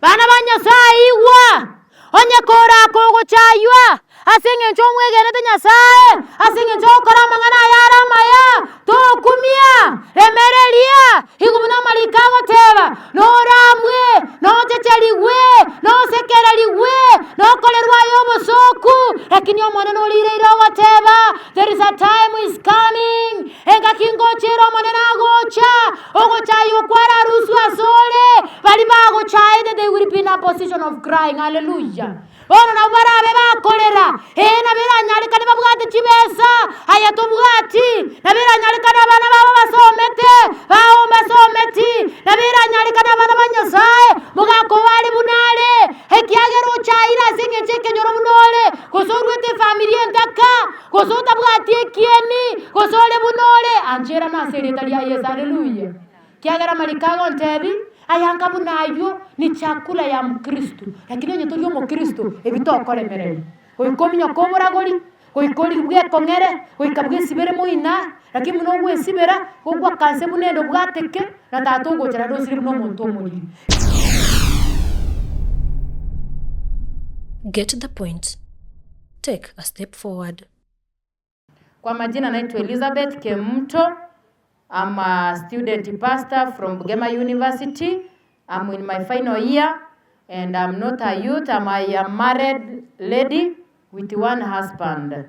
Bana banyasaye iwa. Onye kora kogo chaywa. Asinge chomwe genete nyasaye. Asinge chokora mangana yara maya. To kumia. Remerelia. Higumna malikago teba. No ramwe. No checheliwe. No sekereliwe. No kolerwa yobo soku. Lakini omwana no lireira wateba. There is a time is coming. Enga kingo chero manena gocha. Ogo chayo kwara rusu asole. Bali bago chaide they will be in a position of crying. Hallelujah. Ono na barabe bakolera na bera nyalika ne babwate kibesa aya tobwati na bera nyalika na bana babo basomete bawo basometi na bera nyalika na bana banyasaye mugako wali bunale hekyagero chaira singe cheke nyoro bunole kosorwete familia ndaka kosota bwati ekieni kosole bunole anjera na sereta ya Yesu. Hallelujah. Kiagara malikago ntebi ayanga bunayo ni chakula ya Mkristo lakini onye turi Mkristo ebitokore merere oikominyo koboragori oikori bwe kongere oikabwe sibere muina lakini muno bwe sibera ogwa kanse bunendo bwateke na tatongo chara dosiri muno muntu omuri. Get the point. Take a step forward. Kwa majina naitwa Elizabeth Mokoro. I'm a student pastor from Bugema University. I'm in my final year and I'm not a youth. I'm a married lady with one husband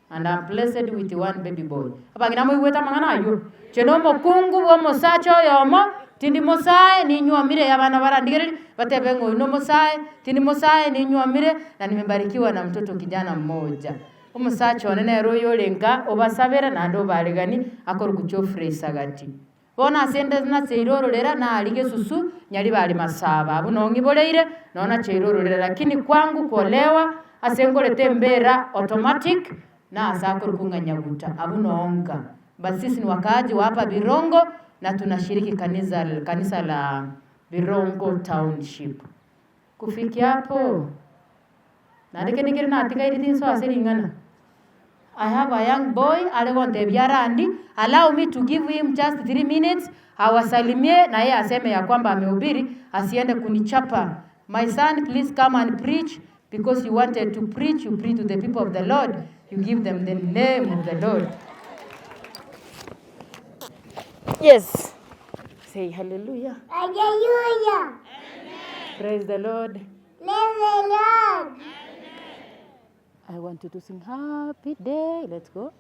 and I'm blessed with one baby boy. Abagina muweta mangana ayo. Cheno mokungu wo mosacho yomo tindi mosae ni nyuamire yabana barandigere batebengo no mosae tindi mosae ni nyuamire na nimebarikiwa na mtoto kijana mmoja. Umusacho nene royo lenga obasabera na ndo baregani akoruguchofre sagati. Bona sende na cheiroro lera na alige susu nyali bali masaba bunongi boleire naona cheiroro lera lakini kwangu kuolewa asengole tembera automatic na asako rukunga nyaguta abunonga. Basi sisi ni wakaaji wa hapa Birongo na tunashiriki kanisa la Birongo Township. Kufikia hapo na ndike na atika ili so aseringana. I have a young boy, Alegonte Biarandi. Allow me to give him just 3 minutes. Awasalimie na yeye aseme ya kwamba amehubiri, asiende kunichapa. My son, please come and preach because you wanted to preach. You preach to the people of the Lord. You give them the name of the Lord. Yes. Say hallelujah. Hallelujah. Praise the Lord. Praise the Lord. I want you to sing happy day. Let's go.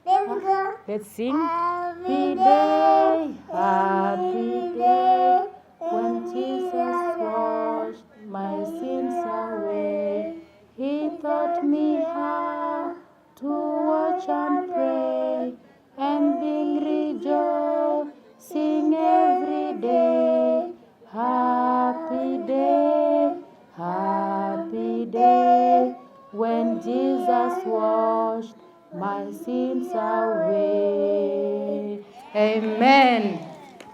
Let's go. Let's sing. Happy day, happy day, when Jesus washed my sins away. He taught me how to watch and pray and being rejoicing every day. Happy day, when Jesus washed my sins away. Amen.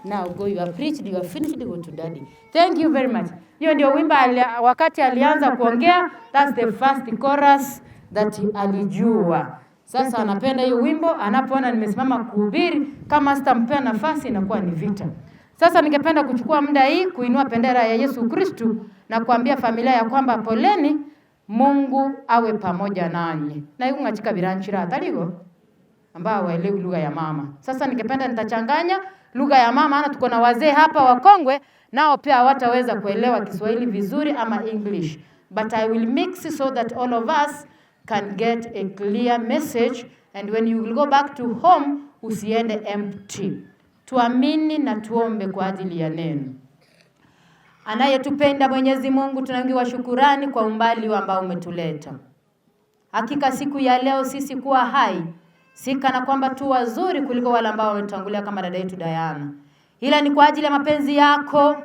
Now go, you are preached, you are finished, go to daddy. Thank you very much. Hiyo ndio wimbo wakati alianza kuongea, that's the first chorus that alijua. Sasa anapenda hiyo wimbo, anapoona nimesimama kuhubiri, kama sitampea nafasi inakuwa ni vita. Sasa ningependa kuchukua muda hii kuinua bendera ya Yesu Kristo na kuambia familia ya kwamba poleni, Mungu awe pamoja nanyi. Na hiyo ngachika biranchira ataligo ambao waelewi lugha ya mama. Sasa ningependa nitachanganya lugha ya mama, ana tuko na wazee hapa wakongwe nao pia hawataweza kuelewa Kiswahili vizuri ama English. But I will mix so that all of us can get a clear message, and when you will go back to home usiende empty. Tuamini na tuombe kwa ajili ya neno. Anayetupenda Mwenyezi Mungu, tunangiwa shukurani kwa umbali ambao umetuleta. Hakika siku ya leo sisi kuwa hai, si kana kwamba tu wazuri kuliko wale ambao wametangulia kama dada yetu Diana. Ila ni kwa ajili ya mapenzi yako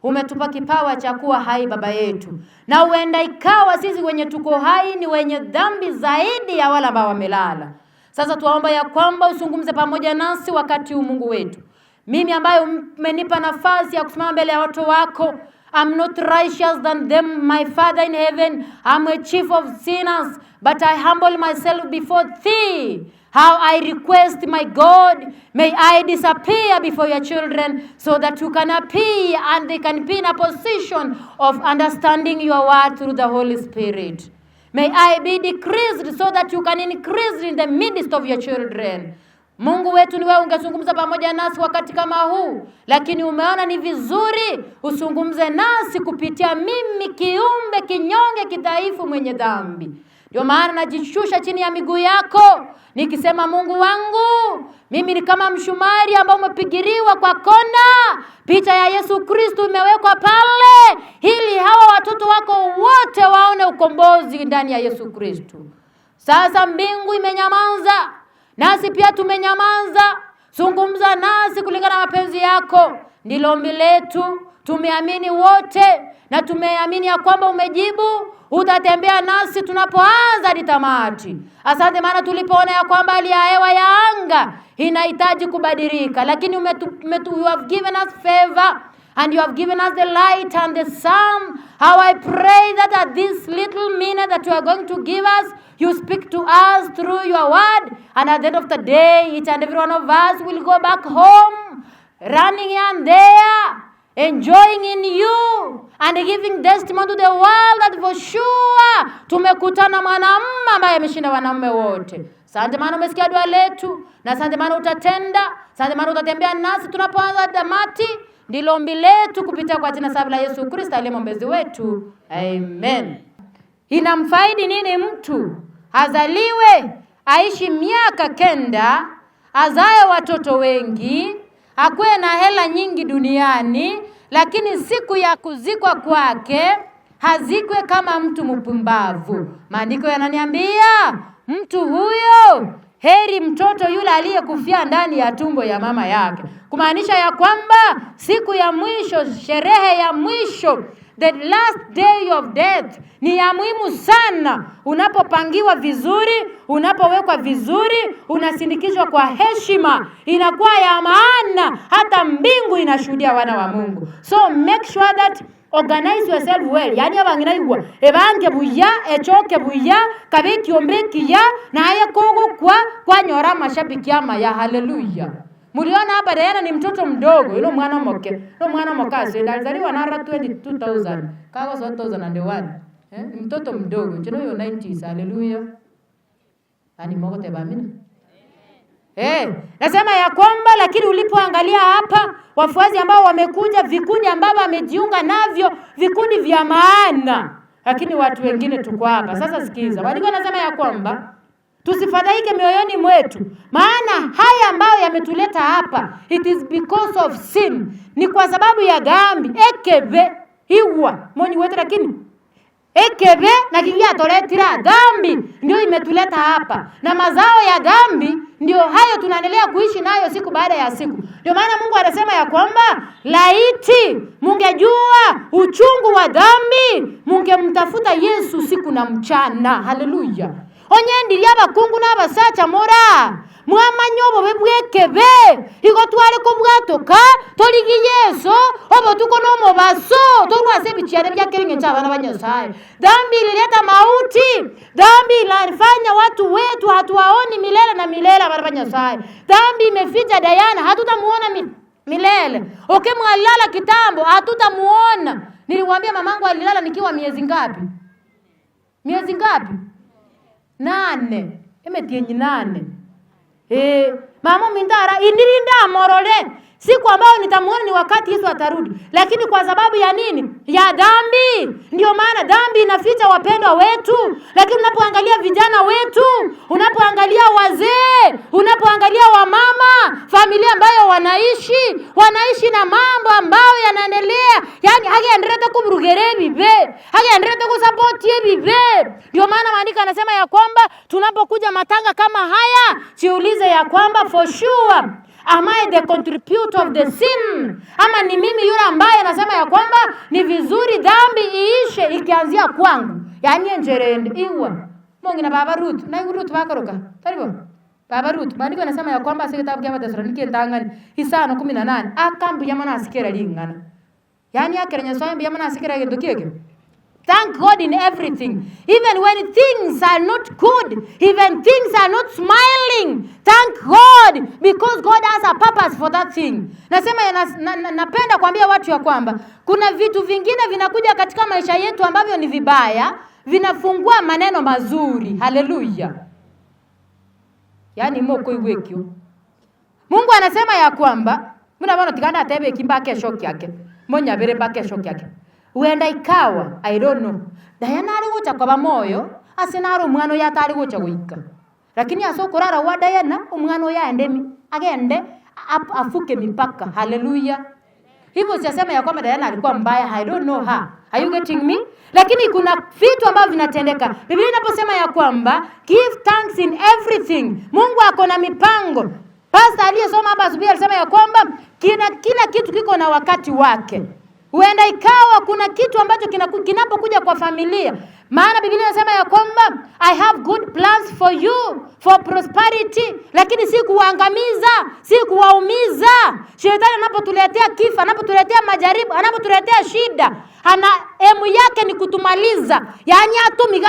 umetupa kipawa cha kuwa hai Baba yetu. Na huenda ikawa sisi wenye tuko hai ni wenye dhambi zaidi ya wale ambao wamelala. Sasa tuomba ya kwamba usungumze pamoja nasi wakati huu Mungu wetu. Mimi ambaye umenipa nafasi ya kusimama mbele ya watu wako, I'm not righteous than them, my Father in heaven. I'm a chief of sinners, but I humble myself before thee. how I request, my God, may I disappear before your children so that you can appear and they can be in a position of understanding your word through the Holy Spirit. May I be decreased so that you can increase in the midst of your children. Mungu wetu ni wewe ungezungumza pamoja nasi wakati kama huu, lakini umeona ni vizuri usungumze nasi kupitia mimi kiumbe kinyonge kidhaifu mwenye dhambi. Ndio maana najishusha chini ya miguu yako nikisema, Mungu wangu, mimi ni kama mshumari ambao umepigiriwa kwa kona. Picha ya Yesu Kristo imewekwa pale ili hawa watoto wako wote waone ukombozi ndani ya Yesu Kristo. Sasa mbingu imenyamaza, nasi pia tumenyamaza. Zungumza nasi kulingana na mapenzi yako. Ndilo ombi letu. Tumeamini wote na tumeamini ya kwamba umejibu. Utatembea nasi tunapoanza hadi tamati. Asante maana tulipoona ya kwamba hali ya hewa ya anga inahitaji kubadilika, lakini you have given us favor and you have given us the light and the sun. How I pray that at this little minute that you are going to give us, you speak to us through your word, and at the end of the day, each and every one of us will go back home, running here and there, enjoying in you, and giving testimony to the world that for sure tumekutana mwanamume ambaye ameshinda wanaume wote. Asante maana umesikia dua letu, na asante maana utatenda, asante maana utatembea nasi tunapoanza tamati. Ndilo ombi letu kupitia kwa jina safi la Yesu Kristo aliye mwombezi wetu. Amen. Inamfaidi nini mtu azaliwe, aishi miaka 9, azae watoto wengi, akuwe na hela nyingi duniani, lakini siku ya kuzikwa kwake hazikwe kama mtu mpumbavu? Maandiko yananiambia mtu huyo heri mtoto yule aliyekufia ndani ya tumbo ya mama yake. Kumaanisha ya kwamba siku ya mwisho, sherehe ya mwisho, the last day of death, ni ya muhimu sana. Unapopangiwa vizuri, unapowekwa vizuri, unasindikizwa kwa heshima, inakuwa ya maana, hata mbingu inashuhudia wana wa Mungu. So make sure that organize yourself well. Yani abanginaigwa ebange buya, echoke buya, kabeki ombeki ya, na aya kogo kwa nyora mashabiki ama ya. Hallelujah. Muliona hapa Diana ni mtoto mdogo, ilo mwana moke. Ilo mwana mokase alizaliwa na 22,000. Kawa 2001. Ni mtoto mdogo. Chino yo 90s. Hallelujah. Ani Mungu tebamina. Nasema ya kwamba lakini ulipoangalia hapa wafuazi ambao wamekuja, vikundi ambao wamejiunga navyo, vikundi vya maana, lakini watu wengine tuko hapa. Sasa sikiza. Walikuwa nasema ya kwamba tusifadhaike mioyoni mwetu, maana haya ambayo yametuleta hapa, it is because of sin. Ni kwa sababu ya dhambi. Ekebe hiwa moni wetu, lakini ekebe na kigia toletira dhambi ndio imetuleta hapa, na mazao ya dhambi ndio hayo tunaendelea kuishi nayo siku baada ya siku. Ndio maana Mungu anasema ya kwamba laiti mungejua uchungu wa dhambi, mungemtafuta Yesu siku na mchana. Hallelujah. Onyendi yaba kungu na basacha mora mwama nyobo bebwekebe igotware ko bwatoka toligi Yesu obo tuko no mobaso torwase bicyane byakeringe cyabana banyasaye. Dhambi ilileta mauti, dhambi inafanya watu wetu hatuwaoni milele na milele abana banyasaye. Dhambi imeficha Diana, hatutamuona milele. Mwalala kitambo hatutamuona. Niliwaambia mamangu alilala nikiwa miezi ngapi? Miezi ngapi? 8. Emetienyi 8. Mama mindara indirinda morole. Siku ambayo nitamuona ni wakati Yesu atarudi. Lakini kwa sababu ya nini? Ya dhambi. Ndio maana dhambi inaficha wapendwa wetu. Lakini unapoangalia vijana wetu, unapoangalia wazee, unapoangalia wamama, familia ambayo wanaishi na mambo ambayo yanaendelea. Yani hakiendelea kuburugere bibe, hakiendelea kusupport bibe. Ndio maana maandiko yanasema ya kwamba tunapokuja matanga kama haya, jiulize ya kwamba for sure am I the contributor of the sin? Ama ni mimi yule ambaye anasema ya kwamba ni vizuri dhambi iishe ikianzia kwangu? Yani njerende iwa Mungu na Baba Ruth na Ruth bakaroka karibu Baba Ruth bandiko anasema ya kwamba sasa kitabu cha Thessalonike ndangani Isaya 18 akambu yamana asikera lingana. Yani akerenya swambi yamana asikera gendo keke Thank God in everything. Even when things are not good, even things are not smiling, thank God, because God has a purpose for that thing. Napenda kuambia watu ya kwamba kuna vitu vingine vinakuja katika maisha yetu ambavyo ni vibaya, vinafungua maneno mazuri. Haleluya. Yani moko iwekyo. Mungu anasema ya kwamba mnaona tikana atebe kimba kesho yake. Monya bere ba kesho yake. Uenda ikawa, I don't know. Diana ali gocha kwa moyo, asinaro umwano ya tari gocha goika. Lakini asokorara wa Diana umwano ya agende afuke mipaka. Haleluya. Hivyo siyasema ya kwamba Diana alikuwa mbaya. I don't know her. Are you getting me? Lakini kuna vitu ambavyo vinatendeka. Biblia inaposema ya kwamba give thanks in everything. Mungu ako na mipango. Pastor aliyesoma hapa asubuhi alisema ya kwamba kila kitu kiko na wakati wake. Huenda ikawa kuna kitu ambacho kinapokuja kwa familia. Maana Biblia inasema ya kwamba I have good plans for you, for prosperity. Lakini si kuangamiza, si kuwaumiza. Shetani anapotuletea kifo, anapotuletea majaribu, anapotuletea shida, emu yake ni kutumaliza. Yani atomiga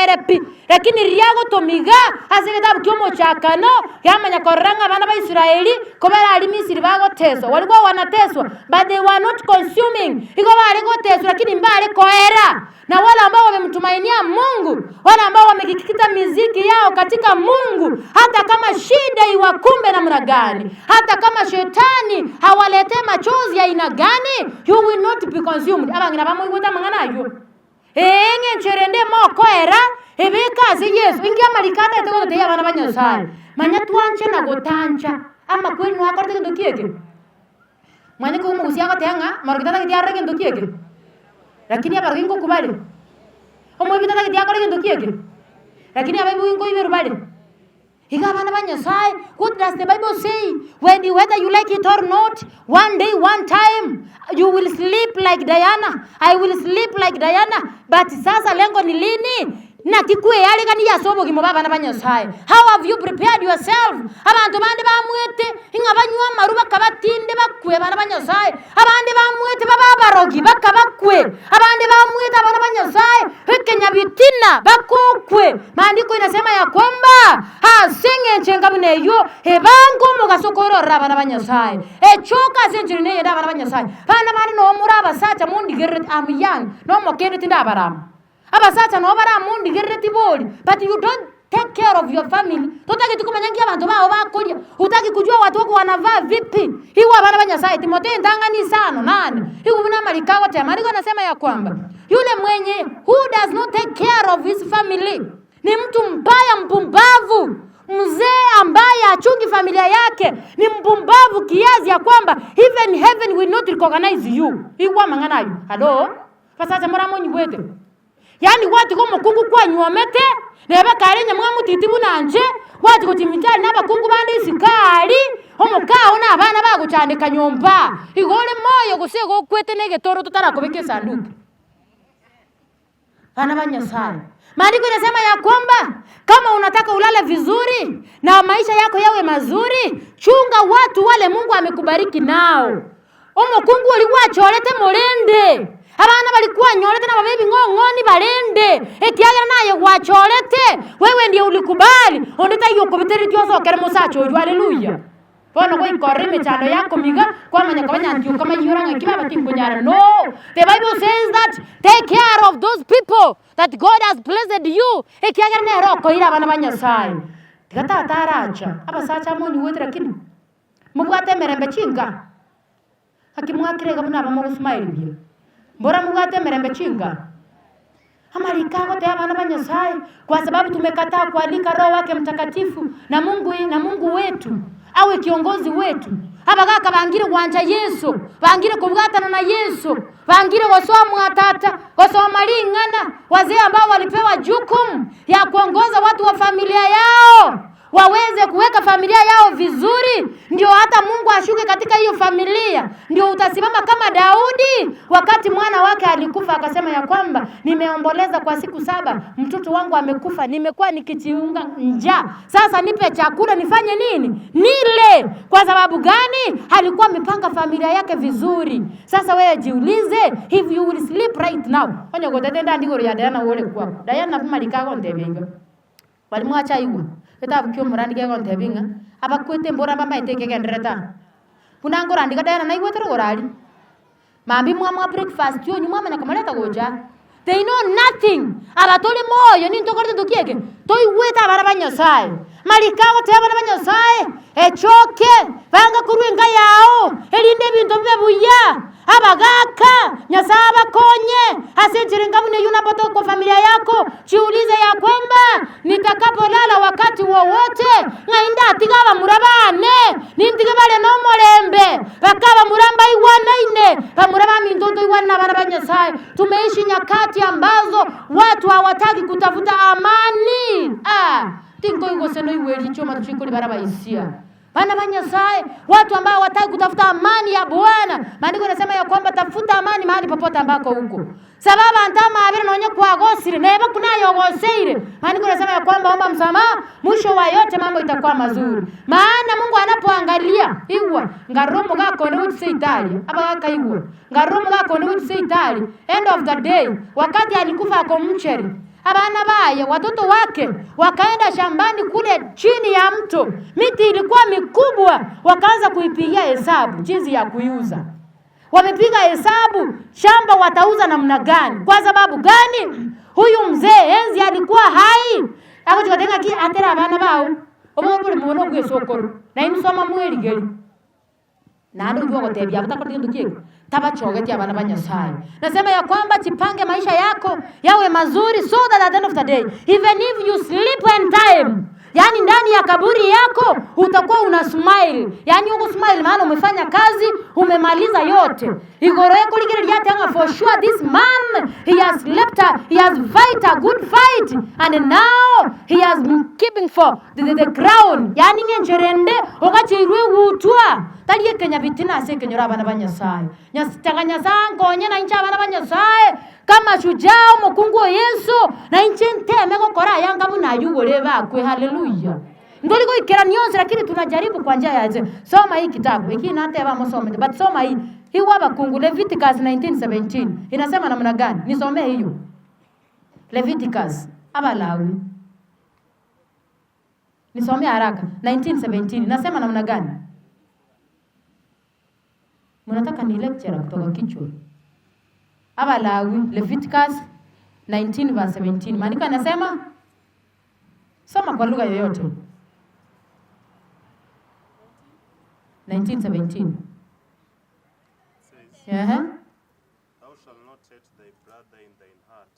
erepi. Lakini riago tomiga asigetabu kiomo chakano yama nyakoranga bana ba Israeli komera ali Misiri bago teso. Walikuwa wanateswa but they were not consuming. Iko bali goteswa lakini mbali koera. Na wale ambao wamemtumainia Mungu, wale ambao wamekikita miziki yao katika Mungu, hata kama shida iwakumbe namna gani, hata kama shetani hawalete machozi ya aina gani, you will not be consumed. Abangina bamwiguta mangana yo. Ncherende moko era ebeka si Yesu ingia malikana etego te yabana banyasaye. Manya tuanche na gotancha ama kwenu akorte kendo kieke. Manya ko mugusia tenga marugitana kitiarre kendo kieke. Lakini hapa ringo kubali. Omo bitata kitia kore kendo kieke. Lakini hapa bingo iberu bali. Higa bana banyasaye. What does the Bible say? Whether you like it or not, one day, one time, you will sleep like Diana. I will sleep like Diana. But sasa lengo ni lini? Na kikue yale kani ya sobo kimo baba na banyasaye. How have you prepared yourself? Abantu bande bamwete inga banywa maruba kabatinde bakwe bana banyasaye. Abande bamwete baba barogi bakabakwe. Abande bamwete bana banyasaye hekenya bitina bakokwe. Maandiko inasema ya kwamba senge nchengamune yo hebango mugasokoro rabana banyasaye. Choka senjine yeda bana banyasaye. Bana bana no muraba sacha mundi gerret am young. No mokere tinda barama. Abasata no bara mundi gerreti boli, but you don't take care of your family. Totaki tukumanyangia abantu bao bakolia. Utaki kujua watu wako wanavaa vipi. Hiwa bana banyasaye Timotheo ndangani sana nani. Hiwa mna malikawa tema. Mariko anasema ya kwamba yule mwenye who does not take care of his family ni mtu mbaya, mpumbavu. Mzee ambaye achungi familia yake ni mpumbavu kiasi ya kwamba even heaven will not recognize you. Hiwa manganayo. Hello? Pasata mara monyi bwete. Yani watu ko mukungu kwa nyomete neba karenya mwa mutitibu nanje watu ko timitali naba kungu bande isikali omukao na abana bago cyane kanyomba igole moyo gusego kwete nege toro tutarakobeke sanduku bana banyasaye. Maandiko inasema ya kwamba kama unataka ulale vizuri na maisha yako yawe mazuri, chunga watu wale Mungu amekubariki nao. Omukungu walikuwa chorete molende. Abana balikuwa nyorete na babebi ngongoni balende. Etiagera naye gwachorete. Wewe ndiye ulikubali. Ondeta yoko biteri tyoso kere musacho. Haleluya. Bono ko ikorime chano yako miga kwa manya kabanya ntiyo kama yuranga kiba batimbunyara. No. The Bible says that take care of those people that God has blessed you. Etiagera na roko ira bana banyasaye. Tigata ataracha. Aba sacha moni wetra kini. Mugwate merembe chinga. Hakimwakire gabuna bamu smile biyo. Mbora mugate merembe chinga. Amalikago te abana banyasaye kwa sababu tumekataa kualika Roho wake Mtakatifu na Mungu wetu awe kiongozi wetu. Abagaka bangire gwanja Yesu, bangire kubwatana na Yesu, bangire wasomu atata, wasoma lingana, wazee ambao walipewa jukumu ya kuongoza watu wa familia yao. waweze kuweka familia yao vizuri, ndio hata Mungu ashuke katika hiyo familia. Ndio utasimama kama Daudi wakati mwana wake alikufa, akasema ya kwamba nimeomboleza kwa siku 7, mtoto wangu amekufa, nimekuwa nikijiunga njaa, sasa nipe chakula nifanye nini? Nile. Kwa sababu gani? Alikuwa amepanga familia yake vizuri. Sasa wewe jiulize, if you will sleep right now, onye gotetenda ndiko ya Diana wole kwa Diana kumalika ko ndebenga walimwacha iwa kitabu kyo murandi ke ko ndebinga abakwete mbora mama iteke kendreta kunangora andika Diana na iwetero gorali mambi mwa breakfast yo nyuma manya kamaleta goja. They know nothing. Abatole moyo ni ntokorte dokieke toi weta barabanya sai malikago te barabanya sai echoke banga kuruenga yao elinde bintu bebuya abagaka nyasaba konye asenjirenga mune yuna boto kwa familia yako. Jiulize ya kwamba nitakapolala wakati wowote ngainda atigaba murabane nindige bale no molembe bakaba muramba iwana ine bamuraba mindondo iwana barabanya sai. Tumeishi nyakati ambazo watu hawataki kutafuta amani. Tingo ingo seno iweli choma tuchikoli baraba isia. Bana banyasaye, watu ambao hawataki kutafuta amani ya Bwana. Maandiko yanasema ya kwamba tafuta amani mahali popote ambako huko. Sababu antama abiri nonye kwa gosire neba kunayo goseire. Maandiko yanasema ya kwamba omba msamaha, mwisho wa yote mambo itakuwa mazuri. Maana Mungu anapoangalia iwa ngaromo gako ni utse Italia. Abagaka iwa ngaromo gako ni utse Italia. End of the day, wakati alikufa ako mcheri, abana baye watoto wake wakaenda shambani kule chini ya mto, miti ilikuwa mikubwa, wakaanza kuipigia hesabu jinsi ya kuiuza. Wamepiga hesabu shamba watauza namna gani. Kwa sababu gani? Huyu mzee enzi alikuwa hai. Akatenga ki atera abana bao omubule mubono kwesokoro na insoma mweli geli na ndo byo gotebya butakote ndukiye tabachogeti abana banyasaye. Nasema ya kwamba chipange maisha yako yawe mazuri, so that at the end of the day, even if you sleep in time, yani ndani ya kaburi yako utakuwa una smile. Yani uko smile maana umefanya kazi, umemaliza yote. Igoro yako ligere yatanga for sure this man he has fight a good fight, and now he has been keeping for the crown. Yani ngenjerende okachirwe utwa taliye Kenya bitina ase kenyora abana banyasaye. Nyasitanganya sango nyena incha abana banyasaye kama shujaa mukungu wa Yesu na inchi nteme gukora yanga munayugore bakwe. Haleluya. Ndoli ko ikera nyonse, lakini tunajaribu kwa njia yaje. Soma hii kitabu hiki na hata msome, but soma hii waba kungu Leviticus 19:17 inasema namna gani? Nisomee hiyo Leviticus abalawi, nisomee haraka 19:17 inasema namna gani? Mnataka ni lecture kutoka kichwa. Abalawi Leviticus 19:17 maandiko yanasema, soma kwa lugha yoyote. 19:17 Thou shalt not hate thy brother in thine heart.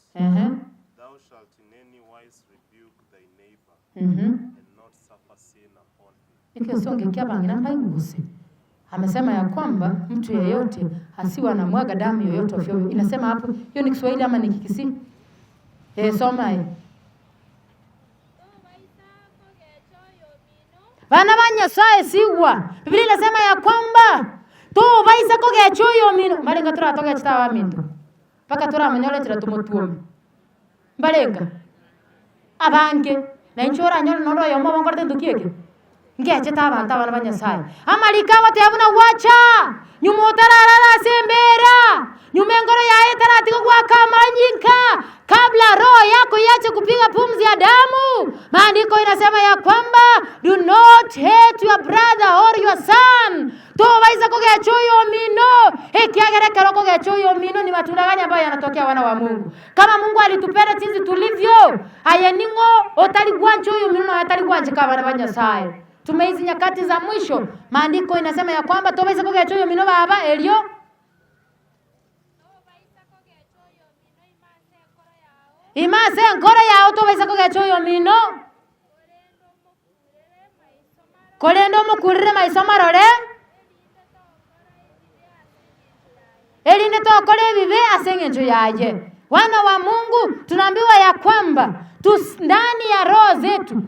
Thou shalt in any wise rebuke thy neighbor, and not suffer sin upon him. Ikisonge kiabanga namba inguse. Amesema ya kwamba mtu yeyote asiwe anamwaga damu yoyote ovyo. Inasema hapo, hiyo ni Kiswahili ama ni Kikisi? Soma hii. Bana banyasaye siwa. Biblia inasema ya kwamba to baisa ko gechoyo mino. Malenga tura toga chitawa minto. Paka tura manyole tira tumotuomi. Balenga. Abange na inchora nyolo noro yomo bongorde ndukieke. Ngeche tabanta bana banyasaye. Amalikawa te abuna wacha. Nyumotarara sembera. Nyumengoro ya etara tiko kwa kamanyika. Kabla roho yako iache kupiga pumzi ya damu, maandiko inasema ya kwamba do not hate your brother or your son. To baisa ko gechoyo mino. Kiagere kero ko gechoyo mino ni matundaganya ambayo yanatokea wana wa Mungu. Kama Mungu alitupenda sisi tulivyo, ayeningo otali gwanchoyo mino na otali gwanjika bana banyasaye. Tumeizi nyakati za mwisho. Maandiko inasema ya kwamba to baisa ko gechoyo mino baba elio imase nkora yao to baisa ko gechoyo mino kolendo mukurire maiso marore elinde to kole bibe asengenjo yaje. Wana wa Mungu tunaambiwa ya kwamba ndani ya roho zetu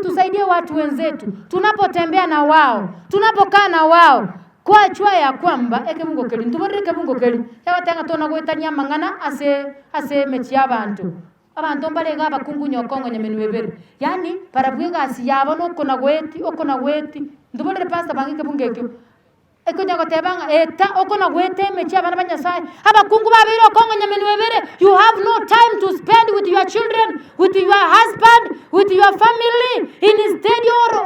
tusaidie watu wenzetu tunapotembea na wao, tunapokaa na wao, kwa chua ya kwamba Mungu keli ntuboreke Mungu keli yabatenga tona gwetania mangana ase mechi abantu mbalega abakungu nyokongo nyamenwebere yani parabwega asiyabo nokona gweti ntuborere pastor bangike bungekyo ekunya gotebanga eta okona gwete mechi abana banyasai abakungu babiri okongo nyamenwebere. You have no time to spend with your children, with your husband, with your family. Instead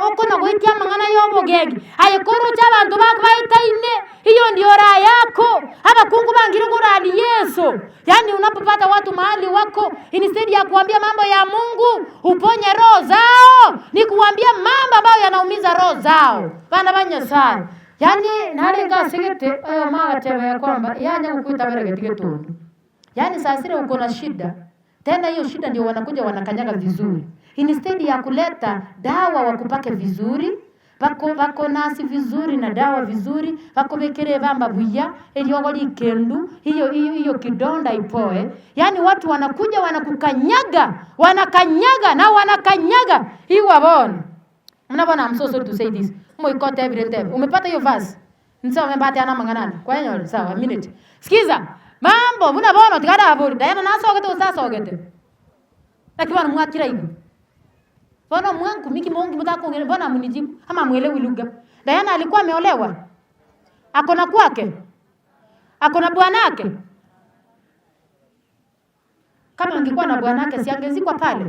okona gwete amangana yobogegi ayekoro cy'abantu bakbaitaine hiyo ndio raha yako. Abakungu bangire kurani Yesu. Yani unapopata watu mahali wako, instead ya kuambia mambo ya Mungu uponye roho zao, ni kuambia mambo ambayo yanaumiza roho zao bana banyasai. Yani nalenga sigete magatebe ya kwamba yanya kukuita bere getundu. Yani sasa uko na shida. Tena hiyo shida ndio wanakuja wanakanyaga vizuri. Instead ya kuleta dawa wakupake vizuri, bako nasi vizuri na dawa vizuri, bako bekere bamba buya, eliogoli kendu, hiyo kidonda ipoe. Yani watu wanakuja wanakukanyaga, wanakanyaga. Hiyo wabona. Mnabona I'm so sorry to say this. Moikote every time. Umepata hiyo verse? Nisa umepata ana manganana. Kwa hiyo sawa, minute. Sikiza. Mambo mnabona tikada haburi. Dayana nasogete usasogete. Lakini mwakira hivi. Bona mwangu miki mongi mtako ngene bona munijibu ama muelewi lugha. Dayana alikuwa ameolewa. Akona kwake. Akona bwanake. Kama angekuwa na bwanake si angezikwa pale.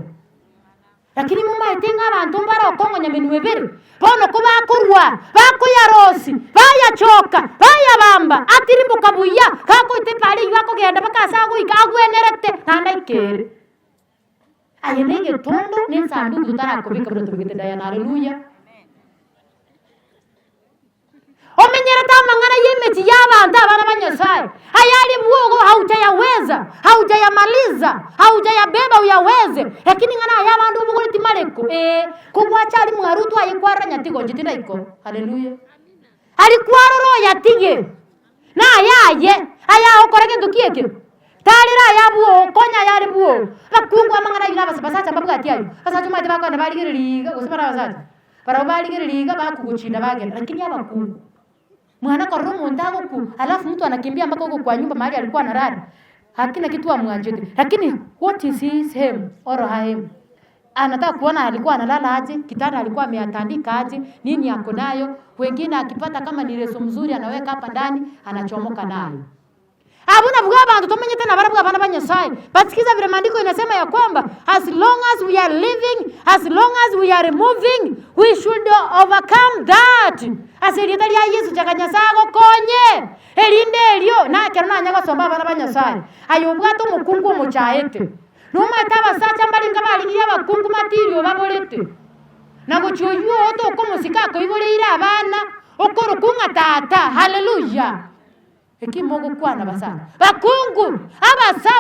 Lakini mumba etenga abantu mbara okongo nyamenwebere. Bono kuba kurwa, bakuya rosi, baya choka, baya bamba, atirimbu kabuya, kako ite pale yako genda bakasago ikagwenerete nanda ikere. Ayenege tondo ni sandu tutara kubika bro tubite dayana haleluya. Omenyereta mangana yemechi yabanda abana banyasai. Ayali buogo haujayamaliza, haujayabeba uyaweze. Lakini ngana yabandu buguliti maleko. Kubwacha ali mwarutu ayikwara nyatigo jitina iko. Haleluya. Alikwara roho yatige. Na aya okoreke ndukieke. Talira yabuo konya yari buo. Bakungu amangana yina basacha mbabuga tiayo. Basacha mate bakona baligiriga gusibara basacha. Para baligiriga bakuguchinda bagenda. Lakini abakungu mwana kwa roho ndako ku alafu mtu anakimbia mpaka huko kwa nyumba mahali alikuwa analala. Hakina kitu amwanjete. Lakini what is his him or him? Anataka kuona alikuwa analala aje, kitanda alikuwa ameatandika aje, nini yako nayo. Wengine akipata kama ni leso mzuri anaweka hapa ndani, anachomoka nayo. Abuna buga abantu tomenye tena barabuga bana banyasai. Basikiza vile maandiko inasema ya kwamba as long as we are living, as long as we are moving, we should overcome that. Asiritalia Yesu chakanyasago konye. Elinde elio na kerona nyaga somba bana banyasai. Ayobwato mukungu muchaete. Numa taba sacha mbalinga balingira bakungu matirio babolete. Na gochoyo oto komusika ko ibolira abana okoro kunga tata. Hallelujah. Ekimogo kwana basana. Bakungu,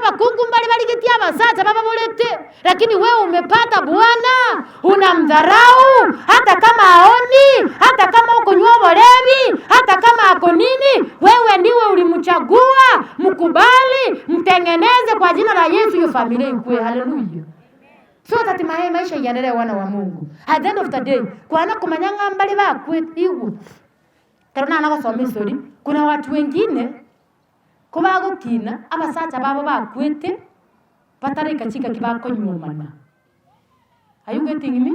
bakungu mbali baligeti abasacha baba bolete. Lakini wewe umepata bwana, unamdharau hata kama aoni, hata kama uko nyobolevi, hata kama ako nini, wewe ndiwe ulimchagua, mkubali, mtengeneze kwa jina la Yesu hiyo familia ikue. Haleluya. So that maisha yaendelee wana wa Mungu. At the end of the day, kwana kumanyanga mbali bakwe igu. Karona anakosoma story. Kuna watu wengine kubago kina abasacha babo bakwete patareka chika kibako nyumana. Are you getting me?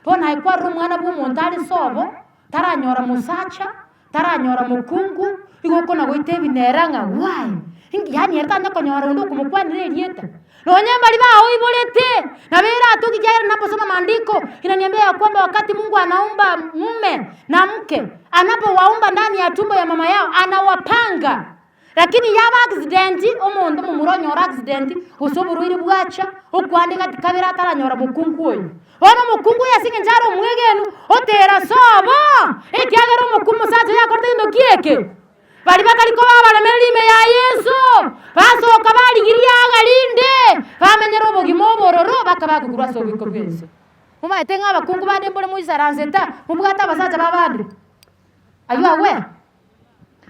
Bona haikuwa rumwana bw'umuntari sobo taranyora musacha taranyora mukungu igoko na goite bineranga why yani yatanya konyora ndo kumukwanire rieta nonye mbali bao ibolete na bera tukijaya naposoma maandiko inaniambia kwamba wakati Mungu anaumba mume na mke anapowaumba ndani ya tumbo ya mama yao anawapanga. Lakini yaba accident omuntu mumuronyora accident usoburuire bwacha okwandika kabira taranyora mukungu oyo ono mukungu yasinge njaro mwegenu otera sobo ekyagero mukumu sacho yakorte ndo kieke bali bakaliko balemerime ya Yesu basoka baligiriya galinde bamenyero bogimo bororo bakabakugura so biko byese umaitenga abakungu bande mbole muisaranzeta mubwata basacha babandi. Are you aware?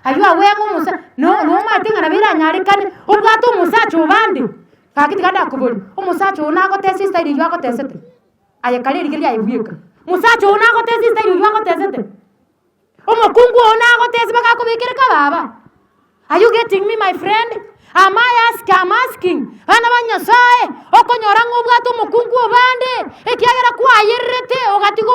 Ayua wengo musa no matinga na bila nyarikani ubwato musacho ubandi. Kakiti kada kubuli. Umusacho unago tesi style yako tesete. Ayakali likiri ayibweka. Musacho unago tesi style yako tesete. Umukungu unago tesi baka kubikira kababa. Are you getting me, my friend? I'm asking. Ana banyasaye okonyora ngubwato umukungu ubandi. Ekiagera kwa yirete ogatigo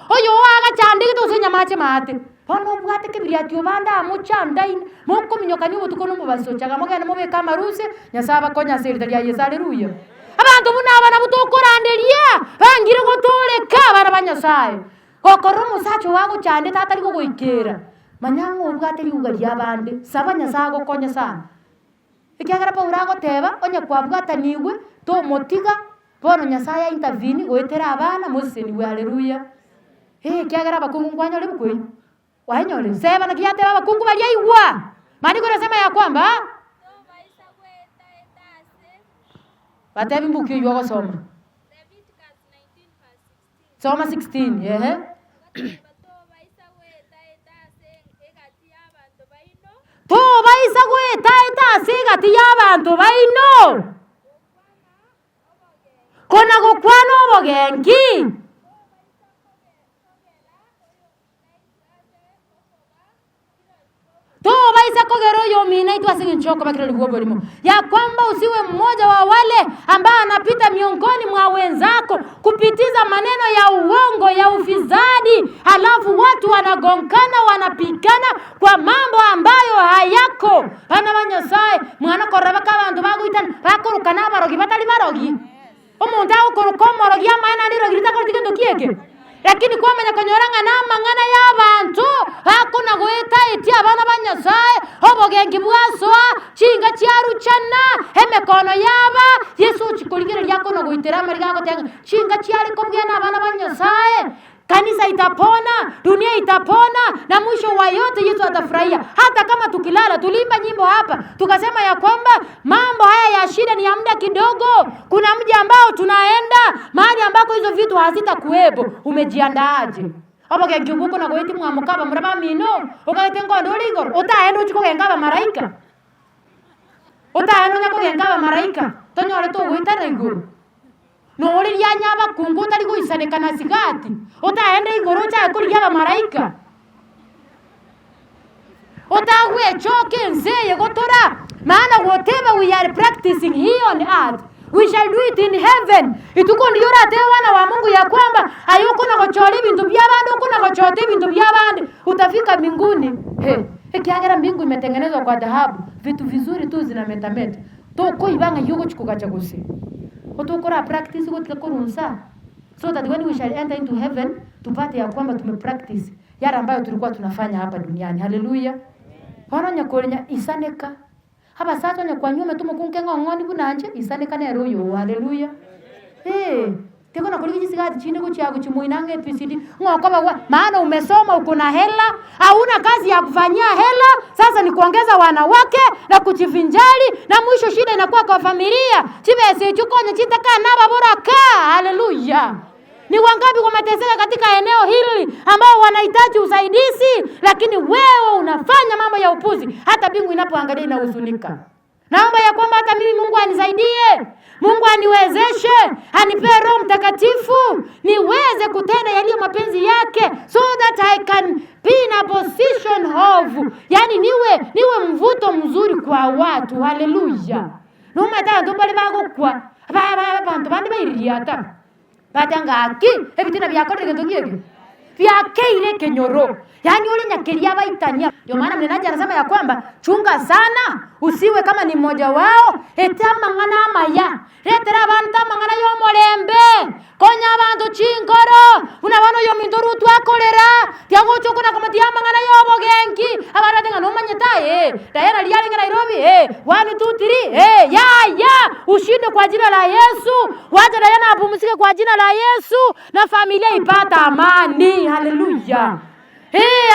oyo agachande gitose nyamache mate. Pono bwate kibria tyobanda amuchandain moko minyokani ubutuko no mubasochaga mogene mobe kamaruse nyasaba konya seritaria Yesu haleluya. Abantu munabana butokoranderia bangire gotoleka bana banyasaye. Okoro musacho wago chande tatari go goikera. Manyango ubwate liuga lyabande sabanya sago konya sana. Ikiagara pa urago teba onya kwabwata niwe to motiga pono nyasaya intervene goetera abana museni we haleluya. Kiagara bakungu kwanya ole bukwe. Wanyole sema na kiate baba kungu baliaigwa. Maandiko yanasema ya kwamba Batebi mbuki yuko soma. Soma 16, To baisa gwe taita sigati y'abantu baino. Kona gokwano obogengi. To baisa kogero yo mina itwa singichoko bakira ligobo limo. Ya kwamba usiwe mmoja wa wale ambao anapita miongoni mwa wenzako kupitiza maneno ya uongo ya ufisadi, halafu watu wanagongana wanapigana kwa mambo ambayo hayako. Bana banyasaye mwana korabaka abantu baguitana bakorukana barogi batali barogi. Omuntu akorukomorogi amaana ndirogi litakortikendo kieke. Lakini kwa manya konyoranga na mangana y'abantu hakuna goeta eti abana banyasaye obogengi bwaswa chinga cyarucana emekono yaba Yesu chikuligire lyako no goitera marigago tenga chinga cyari ko bwena abana banyasaye. Kanisa itapona, dunia itapona, na mwisho wa yote Yesu atafurahia. Hata kama tukilala, tulimba nyimbo hapa, tukasema ya kwamba mambo haya ya shida ni ya muda kidogo. Kuna mji ambao tunaenda, mahali ambako hizo vitu hazitakuwepo. Umejiandaaje? Hapo kenguko na goeti mwamukaba muraba mino, ukaitengo ndoligo, utaenda uchiko ngaba maraika. Utaenda nyako ngaba maraika. Tonyore to goitana iguru. No ori yanyaba kungu tari guisanekana sigati utaenda igoro cha kuri yaba maraika utagwe choke nzeye gotora maana whatever we are practicing here on earth we shall do it in heaven. Ituko ndiyo rate wana wa Mungu ya kwamba ayuko na gochori bintu by'abantu kuna gochote bintu by'abandi utafika mbinguni. Ikiagera mbingu imetengenezwa kwa dhahabu, vitu vizuri tu zinametameta toko ibanga yugo chikugacha gusi Otokora practice gotika korunsa so that when we shall enter into heaven tupate ya kwamba tumepractice yale ambayo tulikuwa tunafanya hapa duniani. Haleluya. Hana nyakolenya isaneka haba sasa nyakwanyume tumukunkenga ngoni bunanje isaneka ne royo. Haleluya. Teko na koligi sigati chinde ko chiago chimuinange PCD ngokoba maana umesoma uko na hela hauna kazi ya kufanyia hela sasa ni kuongeza wanawake na kujivinjari na mwisho shida inakuwa kwa familia chibese chukonye chitaka na baboraka. Haleluya. Ni wangapi wameteseka katika eneo hili ambao wanahitaji usaidizi lakini wewe unafanya mambo ya upuzi hata bingu inapoangalia inahuzunika. Naomba ya kwamba hata mimi Mungu anisaidie. Mungu aniwezeshe, anipe Roho Mtakatifu niweze kutenda yaliyo mapenzi yake so that I can be in a position of yani niwe mvuto mzuri kwa watu. Haleluya. Noma tanto bali bago kwa abantu bandi bayiriata batanga aki ebitina byakore ndogiye vyakeire kenyoro yani ule nyakeria baitania. Ndio maana mnenaji anasema ya kwamba chunga sana usiwe kama ni mmoja wao etama ngana maya letera abantu mangana yo molembe konya abantu chinkoro unabano yo mindoru twakolera tiago chokona kama tiama ngana yo bogengi abana tenga no manyetae tayari aliali ngana Nairobi 1 2 3 ya ushinde kwa jina la Yesu. Wacha Diana apumzike kwa jina la Yesu na familia ipata amani. Haleluya.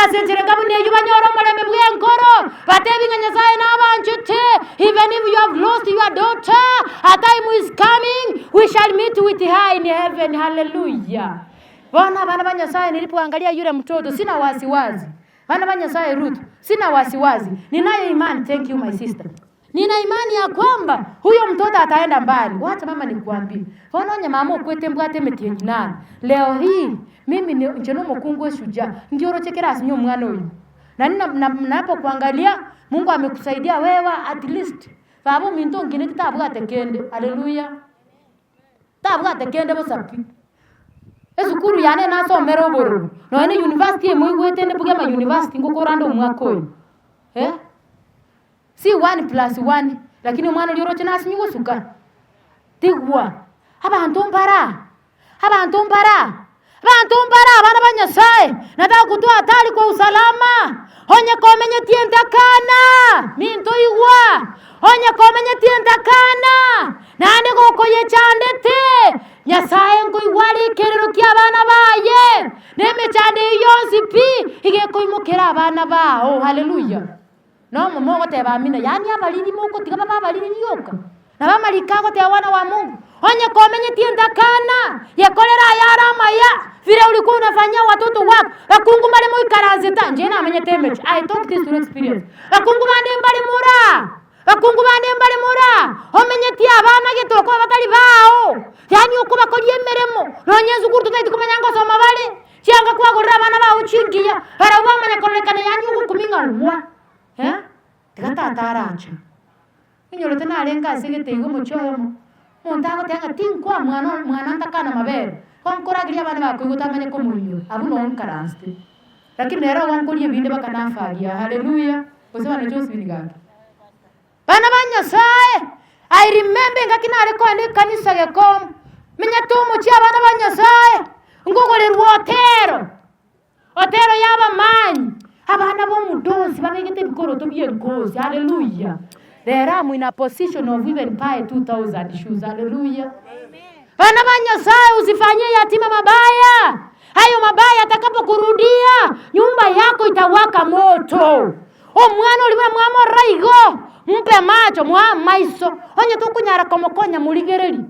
Asenjere kabuni yubanyoro molembe bwenkoro batebi nganyasaye n'abanjute. Even if you have lost your daughter, a time is coming we shall meet with her in heaven. Hallelujah. Bwana banyasaye nilipoangalia yule mtoto sina wasiwasi. Bana ba Nyasaye Ruth, sina wasiwasi. Ninayo imani, thank you my sister. Nina imani ya kwamba huyo mtoto ataenda mbali. Wacha mama nikuambie. Wanaonya mama ukwete mbwate metienyi nani. Leo hii mimi ni ncheno mkungwe shujaa. Ndio rochekera asinyo mwana huyu. Na ninapo kuangalia Mungu amekusaidia wewe at least. Fabu minto ngine tabuga tekende. Haleluya. Tabuga tekende bosapi. Esukuru yane naso mero boro. No ene university mwe wetende bugema university ngokorando Omwaka oyo. Si 1+1 lakini mwana lyoro china sinyugo suka. Tigwa. Abantu mbara bana ba Nyasaye. Nataka kutoa hatari kwa usalama. Onye komenye tienda kana. Minto igwa. Onye komenye tienda kana. Nande goko ye chandete. Nyasaye ngo igwali kerero kya bana baye. Neme chande yonsi pi. Ige ko imokera abana ba. Oh haleluya. No mumo te ba mina. Yani abalini moko tiga baba abalini yoka. Na bama likago te wana wa Mungu. Onye komenye tienda kana. Ye kolera yara maya. Vile ulikuwa unafanyia watoto wako. Bakungu bali mo ikarazeta. Nje na amenye temech. I talk this through experience. Bakungu bande mbali mura. Omenye tia abana getoko batali bao. Yani ukuba koliye meremo. Ronyezu kurtu taiti kumenya ngo soma bale. Chianga kwa gorra bana ba uchingiya. Ara wa manya kolekana yani ukuminga ruwa. Tigata ataracha. Inyolo tena alenga segete ngo mochoyo. Montago tenga tinkwa mwana ndakana mabere. Konkora gilia bana ba kugutamanya ko muriyo. Abuno onkaraste. Lakini era wankoliye binde bakanafagia. Haleluya. Kusema na Joseph Nyandigisi. Bana ba Nyasaye. I remember ngakina ariko ane kanisa gekom. Menya tumu chia bana ba Nyasaye. Ngogole Otero yaba manyi. Abana bo mudozi babegete bikoro to biye ngozi. Hallelujah. There am in a position of even buy 2,000 shoes. Hallelujah. Amen. Bana ba Nyasaye usifanyie yatima mabaya. Hayo mabaya atakapokurudia nyumba yako itawaka moto. Omwana oliwa mwamo raigo. Mpe macho mwa maiso. Onye tukunyara komokonya muligereri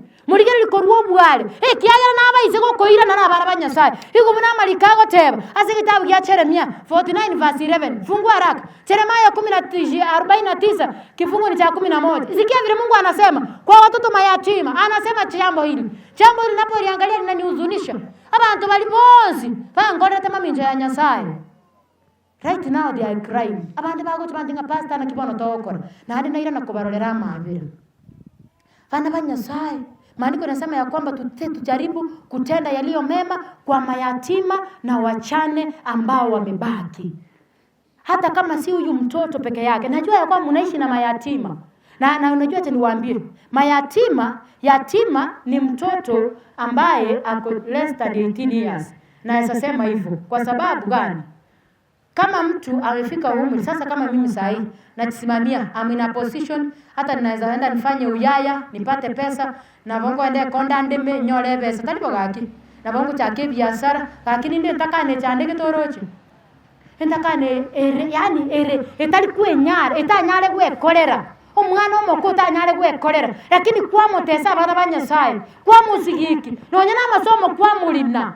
koruo bwale. Kiagera naba isego koira na bana ba Nyasaye. Iko muna malikago teba. Ase kitabu ya Yeremia 49 verse 11. Fungua haraka. Yeremia 49 kifungu ni cha 11. Sikia vile Mungu anasema kwa watoto mayatima. Anasema jambo hili ninapoliangalia linanihuzunisha. Abantu bali bonzi. Ngora tema minja ya Nyasaye. Right now they are crying. Abantu bago tubandinga pastor na kibono tokora. Na hadi naira na kubarolera mabira. Bana ba Nyasaye. Maandiko yanasema ya kwamba tujaribu kutenda yaliyo mema kwa mayatima na wachane ambao wamebaki. Hata kama si huyu mtoto peke yake. Najua ya kwamba mnaishi na mayatima. Na unajua acha niwaambie. Yatima ni mtoto ambaye ako less than 18 years. Na nasema hivyo kwa sababu gani? Kama mtu amefika umri sasa kama mimi sahi najisimamia I'm in a position hata ninaweza enda nifanye uyaya nipate pesa na bongo ende konda ndeme nyole pesa talipo gaki na bongo chake biashara lakini ndio takane chande kitoroche endakane ere etali kwenyara etanyale gwe kolera omwana omoko tanyale gwe kolera lakini kwa motesa bana ba Nyasaye kwa muzigiki nonyana amasomo kwa mulina.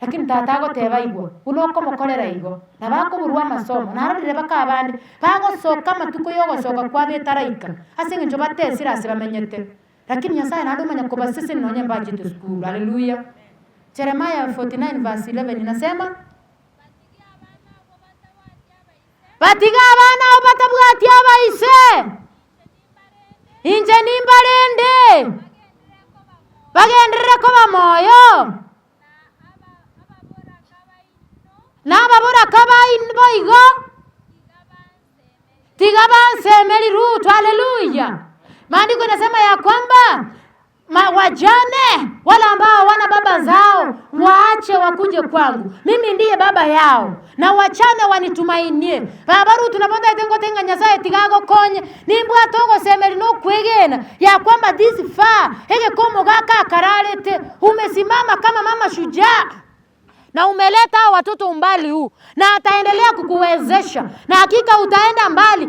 Lakini tatago teba igwo unoko mokorera igwo na bako burwa masomo na arire bakabandi bago soka matuko yogo soka kwa betaraika asinge njo batesira asibamenyete lakini Nyasaye nado manya ko basese nonye mbaje to school. Hallelujah. Yeremia 49 verse 11 inasema batiga abana obatabwati abaise inje nimbalende bagendere ko bamoyo Nababura kabayi boigo tigabansemeli Ruth. Hallelujah. Maandiko yanasema ya kwamba wajane wala ambao wana baba zao waache wakuje kwangu. Mimi ndiye baba yao na wachane wanitumainie. Baba Ruth tunapata tenga Nyasaye tigago konye nimbwa togo semeli no kwegena ya kwamba this far hege komo gaka karalete umesimama kama mama shujaa. na umeleta watoto umbali huu, na ataendelea kukuwezesha, na hakika utaenda mbali.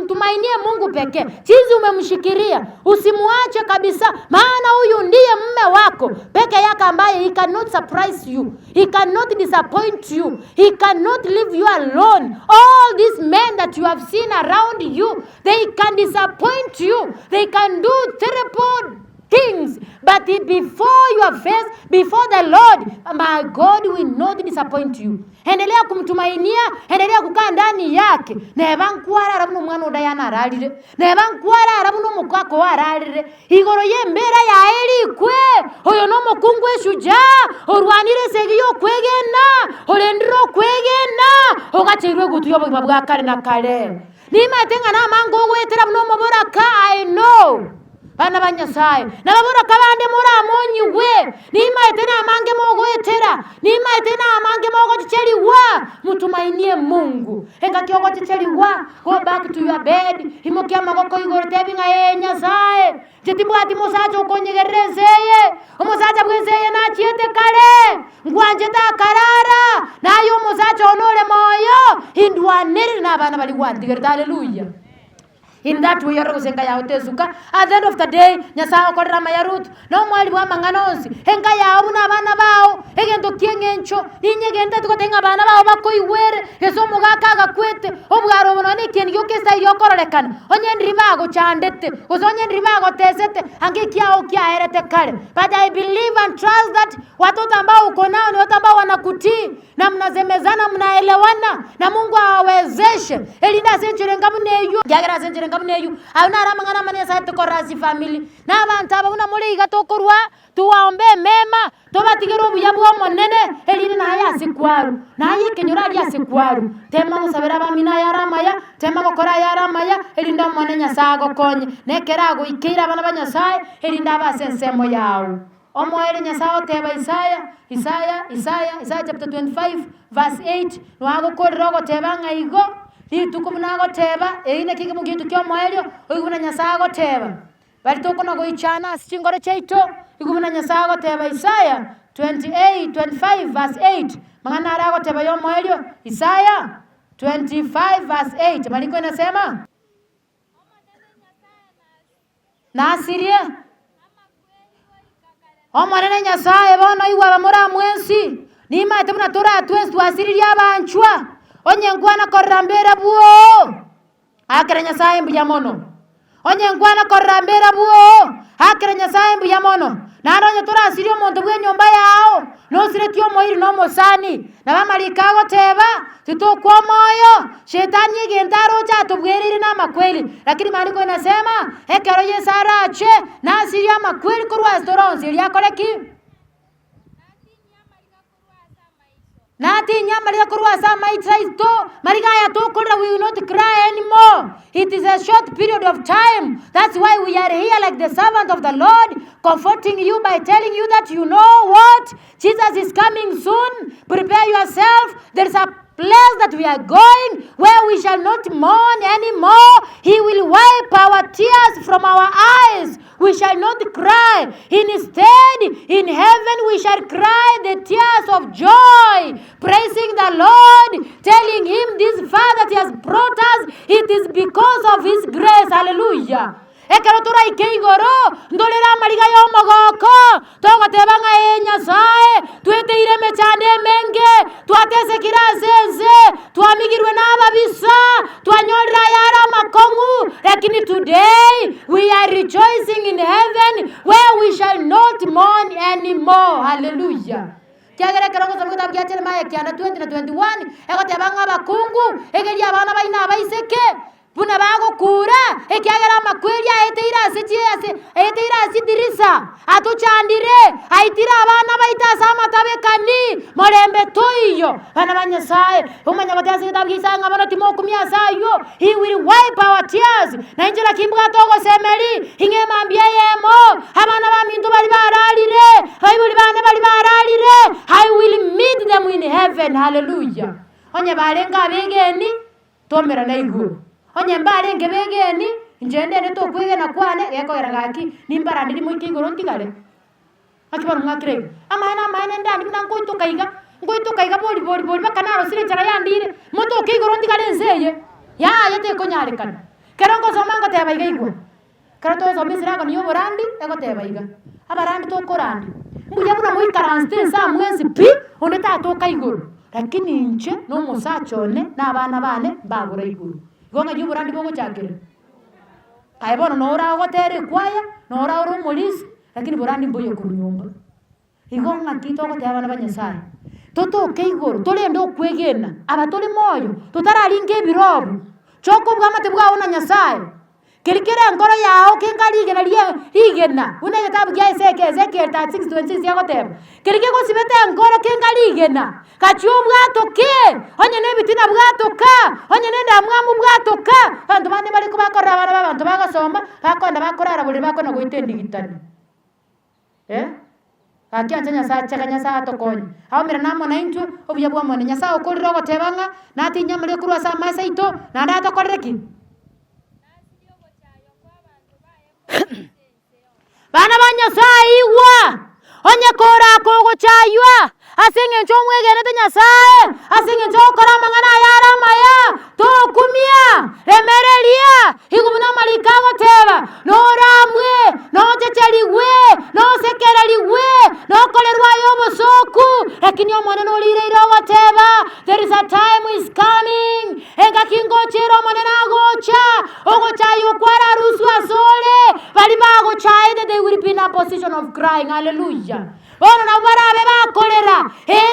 Tumainie Mungu pekee. Chizi umemshikiria, usimuache kabisa, maana huyu ndiye mume wako peke yake ambaye he cannot surprise you, he cannot disappoint you, he cannot leave you alone. All these men that you have seen around you, they can disappoint you, they can do terrible things, but before your face, before the Lord, my God will not disappoint you. Endelea kumtumainia, endelea kukaa ndani yake. Nebankwara arabuno mwana udayana ararire, nebankwara arabuno mukako ararire. Igoro yembera ya Eli kwe, oyo no mukungwe shujaa, orwanire segiyo kwegena, olendro kwegena, ogachirwe gutuyo bwa kare na kare. Nima tenga na mango wetera buno mobora ka, I know. Bana banyasaye nababura kabande muri amonyi we nima etena amange mogo etera nima etena amange mogo chicheli wa mutumainie Mungu enga kyogo chicheli wa go back to your bed imokia magoko igoro tebinga nyasaye jetimu ati musaje ukonyegerezeye umusaje bwezeye na chiete kare ngwanje ta karara nayo musaje onore moyo hindwaniri na bana bali wandigere. Hallelujah. In that way, you're going to at the end of the day, Nyasa Korama Yarut, no more Manganons, Hengaya Una Banabao, again to Kiencho, Inagenda to Tengabanaba, Bakoi, where Hesomogaka quit, Ogaroniki, and Yukesta Yokorekan, Onion Rivago Chandete, was Onion Rivago Tesset, and Kiao Kia Eretekar. But I believe and trust that Watotambao Konan, Wataba Nakuti, Namna Zemezana Mna Elewana, Namungwa Wezeshe, Elina Century and Gamuneyu, Gagara Century. Neyu aunara mangana mane sa to korasi family na bantaba una mole igato korwa tuwaombe mema tobatigero buyabwo monene elini na ya sikwaru na yekenyura ya sikwaru tema musabera bamina yaramaya tema gokora yaramaya elinda monenya sago konye nekerago ikira bana banyasaye elinda basensemo yawo omwele nyasao teba Isaiah chapter 25 verse 8 nwago korrogo teba ngaigo itukumnago teba eine kike mugitu kyo moelio oyuna nyasago teba bali tokono go ichana singore cheito igumuna nyasago teba Isaiah 25 verse 8 mangana arago teba yo moelio Isaiah 25 verse 8 maliko inasema nasirie omwana nyasaye bono iwa bamura mwensi nima tebuna tora twes twasiriria abanchwa onye ngwana korambera buo akere nyasaye mbuya mono onye ngwana korambera buo akere nyasaye mbuya mono naronye tora asirio muntu bwe nyomba yao no siretio moiri no mosani na bamalikago teba titokwa moyo shetani yegentaro cha tubweriri na makweli lakini maandiko inasema ekero yesarache na asiria makweli kurwa storonzi yakoreki Nati nyamaliga kurwa sa maitaisto mariga ya to kora we will not cry anymore. It is a short period of time. That's why we are here like the servant of the Lord, comforting you by telling you that you know what? Jesus is coming soon. Prepare yourself. There's a place that we are going where we shall not mourn anymore. He will wipe our tears from our eyes. We shall not cry. Instead, in heaven we shall cry the tears of joy, praising the Lord, telling him this far that he has brought us, it is because of his grace. Hallelujah. Ekerotura ikeigoro ndolera mariga yo mogoko togo tebanga nyasaye twete ire mechande menge twatese kirazenze twamigirwe n'ababisa twanyora yara makongu lakini today we are rejoicing in heaven where we shall not mourn anymore. Hallelujah. Kiagere kerongo sabuka tabia tele maya kiana 20 na 21 eko tebanga bakungu egeria abana baina abaiseke Puna bago kura ekiagera makweli etira asidirisa atuchandire aitira abana baita sama tabekani morembe toyo bana banyasaye umanya batasi kitabwisanga bana timokumia sayo he will wipe our tears na injira kimbuga togo semeli ingemambia yemo abana bamindu bali baralire bayibuli bana bali baralire I will meet them in heaven. Hallelujah. Onye balenga begeni tomera na iguru onye mbale ngebegeni njende ne to kwege na kwane yako yaragaki nimbara ndiri mwiki goronti gale akibaru ngakire amana ndani nango to kaiga ngoito kaiga boli bakanaro sire chara yandire moto keigoro ndigare nseye ya yete konyarekana kerongo somanga teba igaigwa karato somisira ko niyo borandi ego teba iga abarandi to korandi mbuya buna moi karanste sa mwezi pi onde ta to kaigoro lakini nche no musachone na abana bane bagura iguru gonga yuburandi bongo chakire aibono nora gotere kwaya nora oro molisi lakini borandi mboyo ku nyumba igonga kito ko tabana banyasai toto keigoro tolendo kwegena abatoli moyo tutararinge birobu choko bwamate bwaona nyasai kirikira ngoro yao kengaligena ligena una gitabu gya Ezekiel 36:26 yakoteba kirike ko sibete ngoro kengaligena kachubwa toke onye nebitina bwatoka onye nenda mwamu bwatoka bantu bane bali kubakora bana babantu bagasoma bakonda bakorara buli bakona goitendi gitani akianza nyasa chakanya sa tokonye aho mira namo na intu obuya bwa mone nyasa okoriro gotebanga nati nyamure kurwa sa masaito na ndata koreki bana banyasai wa onye kora kogo chaywa asinge chomwe gene nyasaye asinge chokora mangana yara maya to kumia remerelia igumuna malikago teba no ramwe no checheliwe no sekereliwe no kolerwa yobo soku lakini omwana no lire irawa teba there is a time is coming enga kingo chero mwana nagocha ogo chayo kwara rusu asole bali bago chaye they will be in a position of crying. Hallelujah. Ono na barabe bakolera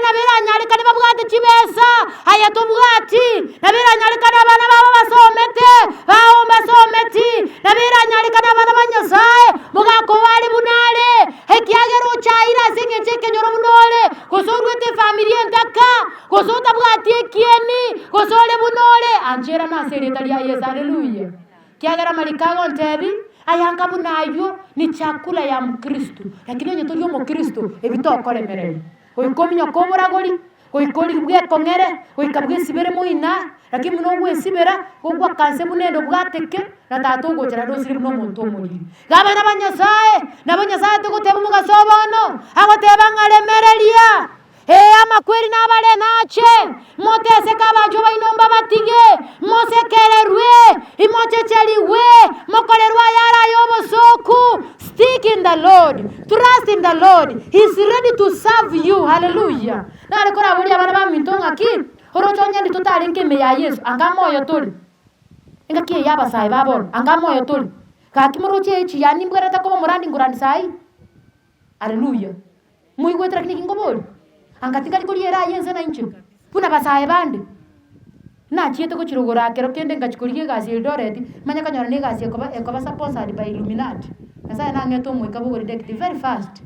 na biranyali kandi babwate kibesa aya tubwati na biranyali kandi abana babo basomete bawo basometi na biranyali kandi abana banyasaye mugako wali bunale hekiagero chaira singe cheke nyoro bunole kosorwete familia ndaka kosota bwati ekieni kosole bunole anjera na seretali ya Yesu. Hallelujah. Kiagera malikago ntebi ayanga bunayo ni chakula ya Mkristo lakini onye tuli Mkristo ebitokore merere oikominya kobora gori oikori bwe kongere oikabwe sibere muina lakini muno bwe sibera ogwa kanse munendo bwateke na tatongo cyara dosiri muno muntu omuri gabana banyasaye tukuteba mugasobono agoteba ngalemerelia amakweri nabale nache motese kabajo bainomba batige mosekererwe imochecheliwe mokolerwa yara yobo soku. Stick in the Lord, trust in the Lord. He's ready to serve you. Hallelujah. Na rekora buri abana ba mintonga ki orochonya ndi tutali nkeme ya Yesu angamoyo tuli ingaki yaba sai babor angamoyo tuli kakimoroche echi yani mbwerata ko murandi ngurandi sai. Hallelujah. Muigwetra kiniki ngobori angatika likoliera yense na inchi puna basaye bande na chieto ko chirogora kero kende ngachikoliye gasi Eldoret manya kanyora ne gasi ekoba sponsored by Illuminati asa na ngeto mweka bugori detective very fast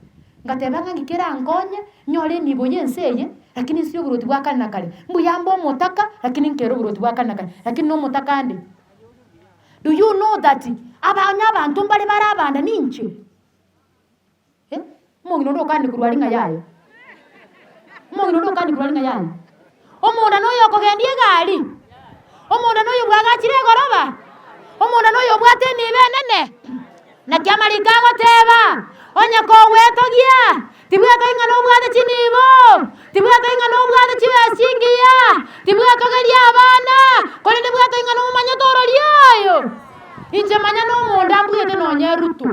ngatebanga ngikera ngonye nyole nibo yenseye lakini sio buroti bwakana nakale mbuyambo motaka lakini nkero buroti bwakana nakale lakini no motaka ande. Do you know that abanya abantu mbali barabanda ninche mungu ndo kandi kurwalinga yayo mungu ndo kandi kurwalinga yayo omunda noyo kogendie gali omunda noyo bwagachire goroba omunda noyo bwate ni benene na kyamalikago teba onye ko wetogia tibwata inga no bwate chinibo tibwata inga no bwate chibesingia tibwata galia abana kole tibwata inga no manyotoro lyayo inje manya no munda mbuyete no nyerutu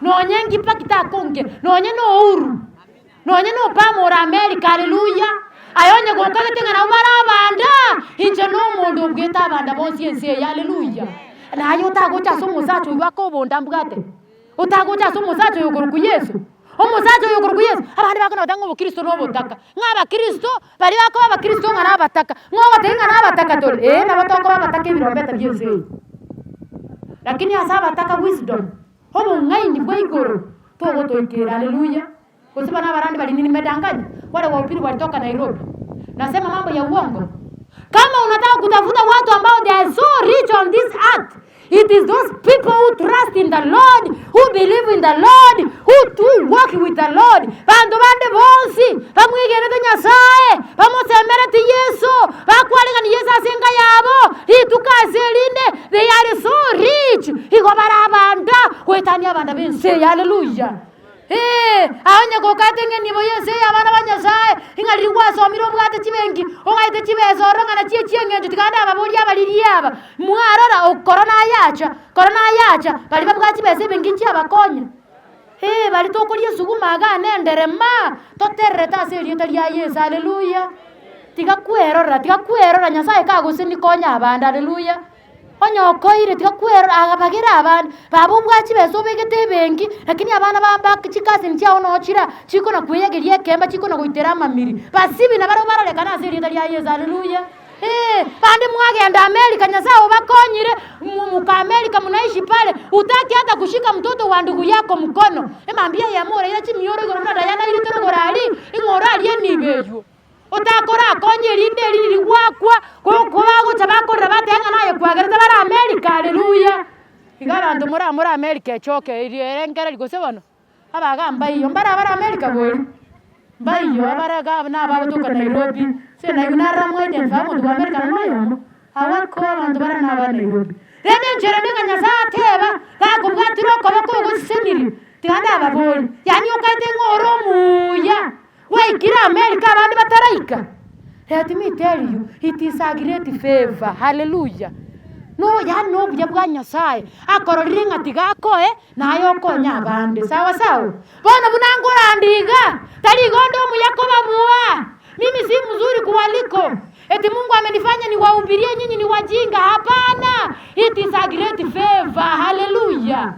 no nyengi pakita konge no nye no uru no nye no pamora America. Hallelujah. Ayonye gokage tinga na barabanda inje no mundu bwita abanda bonsi ense. Hallelujah. Na ayo tagocha so musacho yako bonda mbwate utagocha so musacho yoguru ku Yesu omusacho yoguru ku Yesu abandi bako natango bukristo no botaka ngaba kristo bali bako abakristo ngana bataka ngoba tenga na bataka tole na batoko bataka ibirombeta byose lakini asa bataka wisdom hobo ngaini bwaigoro togo toikira. Hallelujah. Kusiba na barandi bali nini medanganya wale wahubiri walitoka Nairobi nasema mambo ya uongo. Kama unataka kutafuta watu ambao they are so rich on this earth, it is those people who trust in the Lord, who believe in the Lord, who do walk with the Lord. Bandu bande bonsi bamwigerete nyasaye bamusemerete Yesu bakwalinga ni Yesu asenga yabo itukaselinde. They are so rich igobara abanda kwetani abanda bense. Hallelujah. Aonye kokatenge nibo yese abana banyasaye ingari wasomiro bwate kibengi ongaite kibezo rongana chienge tukanda ababuli abaliri aba mwarara corona yacha bali babwati bese bengi abakonya bali tokolie sugumaga nenderema totereta serieta lya Yesu haleluya tikakuerora nyasaye kagusini konya abanda haleluya onyo koire tikakuerora agabagira abana babubwachi beso begete bengi lakini abana bamba chikasi nchao no chira chiko na kuyegerie kemba chiko na kuitera mamiri basibi na baro baraleka na serieta lya Yesu haleluya pande mwagenda Amerika nyasao bakonyire muka Amerika mnaishi pale utaki hata kushika mtoto wa ndugu yako mkono emambia ya more ila chimioro igorona dayana ile tero gorali ingorali enibeyo utakora konye linde lili gwakwa ko tabakora batenga naye kwagereza bara Amerika haleluya igara ndo muri Amerika choke irengera ligosebano abagamba iyo bara Amerika boli bayo abaraga na babutuka Nairobi sena yunara mwende famu tu Amerika nayo awakora ndo bara na Nairobi rene njerene nyasa teba kakubwatiro ko guseniri tiganda baboli yani ukaite ngoromuya waikira Amerika abandi bataraika. Let me tell you, it is a great favor. Hallelujah. No buya bwa Nyasaye akororinga tigako nayo konya abandi sawa bona bunangura ndiga tali gondo muyakoba buwa mimi si mzuri kuwaliko eti Mungu amenifanya niwahubirie nyinyi ni wajinga hapana. It is a great favor. Hallelujah.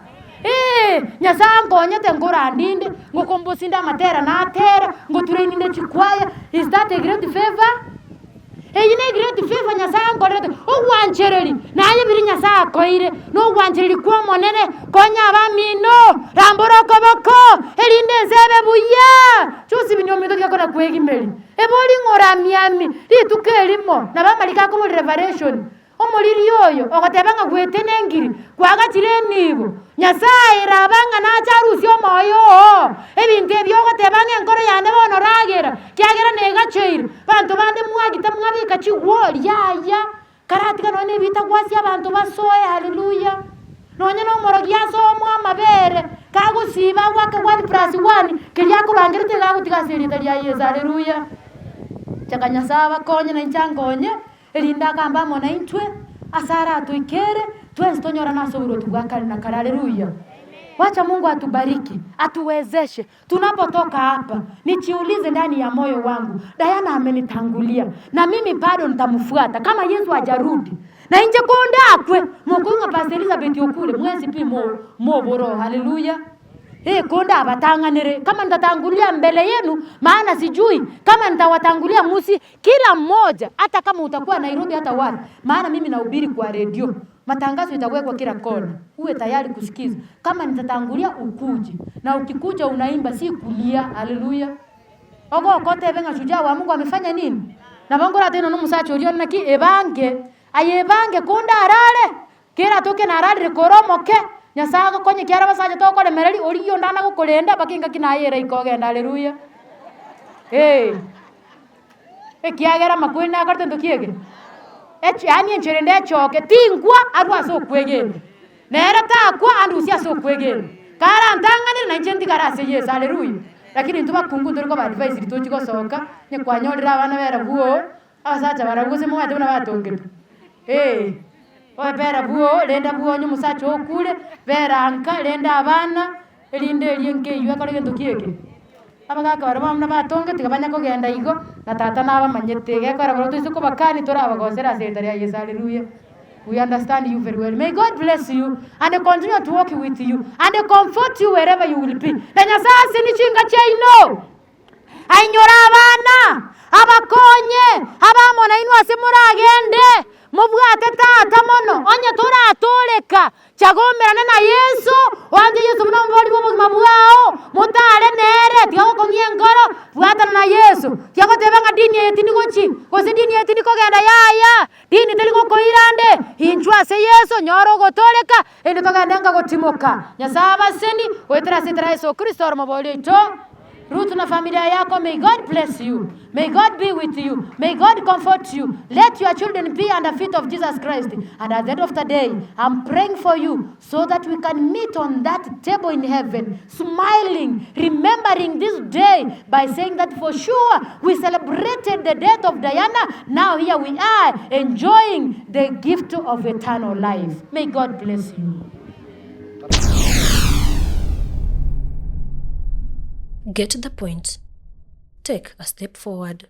Nyasango onyete ngora ndinde ngokombosinda matera na atera ngotureininde chikwaya. Is that a great favor? Ine great favor nyasango rete ogwanchereri naye biri nyasa koire no gwanchereri kwa monene konya abamino ramboro koboko elinde zebe buya chusi binyomido kyakona kwegimeli eboli ngora miami litukelimo nabamalika ko revelation omuliri yoyo okotebanga gwetenengiri kwagachire nibo Nyasaye rabanga na charusi omoyo ebintu ebyo okotebanga enkoro yane bono ragera kyagera negacheire bantu bande mwagita mwabika chigwori yaya karatika none bita kwasi abantu basoye haleluya nonye no moro gyaso amabere kagusiba waka 1+1 kiryako bangirite gagutikasirita lya Yesu haleluya chakanyasaba konye na nchangonye elinda kamba mona intwe asara tuikere twestonyora naso buro tugakali na haleluya. Wacha Mungu atubariki, atuwezeshe tunapotoka hapa. Nijiulize ndani ya moyo wangu, Diana amenitangulia na mimi bado nitamfuata kama Yesu hajarudi. Na nje kondakwe mukunga Pastor Elizabeth okule mwezi mo boro haleluya. Konda abatanganire kama nitatangulia mbele yenu maana sijui kama nitawatangulia musi kila mmoja hata kama utakuwa Nairobi hata wapi maana mimi nahubiri kwa radio. Matangazo itawekwa kila kona. Uwe tayari kusikiza. Kama nitatangulia ukuje. Na ukikuja unaimba si kulia. Haleluya. Ogo kote benga shujaa wa Mungu amefanya nini? Na bangora teno no musacho oriona naki ebange. Ayebange kunda arale. Kera toke na arale koromoke. Nyasaga konye kiara basaje to kole mereri oriyo ndana ko kolenda bakinga kinayera ikogenda. Haleluya. Kiagera makwena akarte ndokiege. Yani encherende choke tingwa arwa so kwegende nera takwa andu sia so kwegende kara ntanganira na nchendi karase Yesu haleluya. Lakini ntuba kungu ndoriko ba advice ritochi ko soka ne kwanyolira abana bera buo abasacha baraguze mu bate na batongetu oe bera buo lenda buo nyu musacho okule bera anka lenda abana elinde elienge ywa kare ndokieke abagaka barabamna batonge tigabanya ko genda igo na tata naba manyetege kara baro tuko bakani tora abagosera sendari ya Yesu haleluya. We understand you very well. May God bless you and continue to walk with you and comfort you wherever you will be. Na Nyasaye ni chinga chaino ainyora abana abakonye abamona inu asemura agende mubwate tata mono onye tora atoleka chagomerana na Yesu wanje Yesu mnamboli bobo mabwao mutale nere tiago konye ngoro bwatana na Yesu tiago tebanga dini yetini gochi kose dini yetini kogenda yaya dini teliko koirande hinjwa se Yesu nyoro gotoleka ende togandenga gotimoka Nyasaye basendi wetera sitera Yesu Kristo maboli to Ruth na familia yako, may God bless you. May God be with you. May God comfort you. Let your children be under the feet of Jesus Christ. And at the end of the day, I'm praying for you so that we can meet on that table in heaven, smiling, remembering this day by saying that for sure we celebrated the death of Diana. Now here we are enjoying the gift of eternal life. May God bless you. Get the point. Take a step forward.